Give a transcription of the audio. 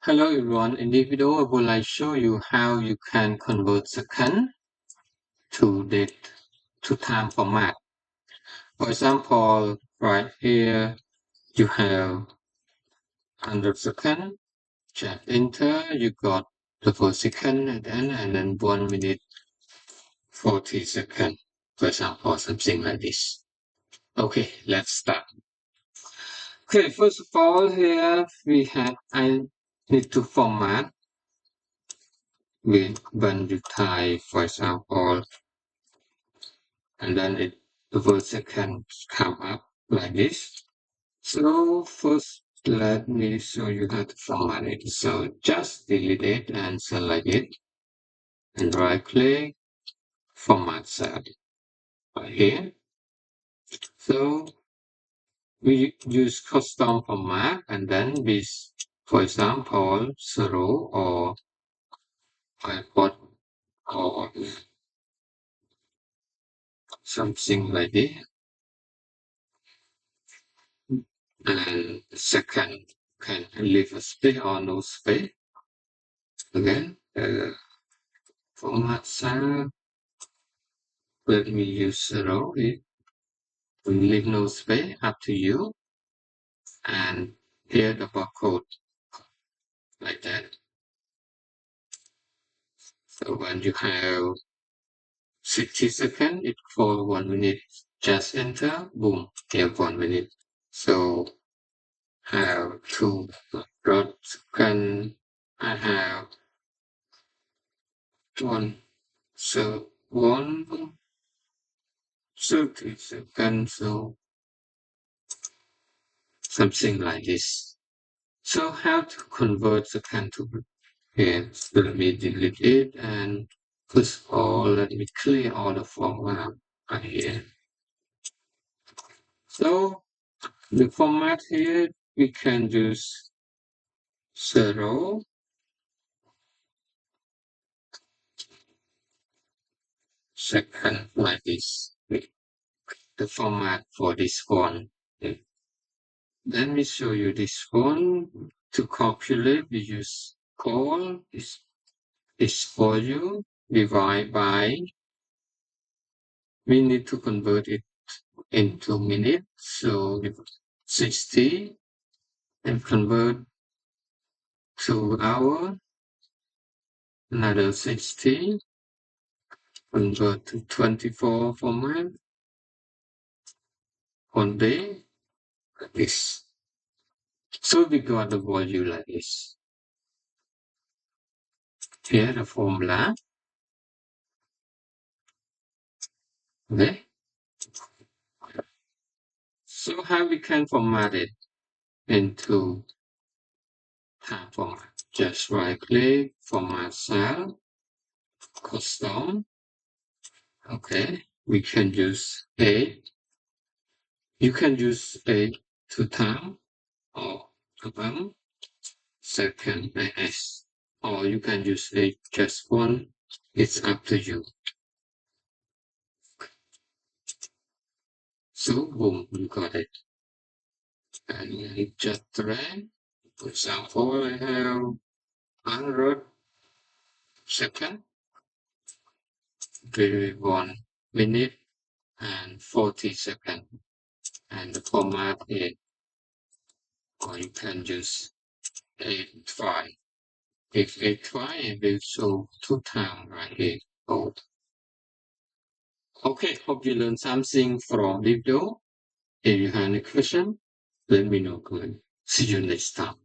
Hello everyone, in this video I would like to show you how you can convert second to date to time format. For example, right here you have 100 second, just enter, you got the first second and then 1 minute 40 second. For example, something like this. Okay, let's start. Okay, first of all here I need to format when you type, for example, and then the word second come up like this. So first let me show you how to format it. So just delete it and select it and right click format cell right here. So we use custom format and then with, for example, 0 or iPod or something like this. And second can leave a space or no space. Again, format cell. Let me use 0. It will leave no space, up to you. And here the barcode like that. So when you have 60 seconds, it for 1 minute. Just enter, boom, here 1 minute. So have 2 second. I have 1. So 30 seconds. So something like this. So how to convert second to here? Let me delete it and first of all, let me clear all the format right here. So the format here, we can use 0, second like this. The format for this one. Let me show you this one. To calculate, we use call is for you, divide by, we need to convert it into minutes. So 60 and convert to hour, another 60, convert to 24 format, 1 day, like this. So we got the value like this. Here the formula. Okay. So how we can format it into time format? Just right click, format cell, custom. Okay. We can use A. You can use A to time or to second as, or you can use a just one. It's up to you. So boom, you got it. And you just drag. For example, I have 100 second, 1 minute and 40 seconds. And the format is, or you can use 85. If 85, it will show 2 times right here. Oh. Okay, hope you learned something from this video. If you have any question, let me know. See you next time.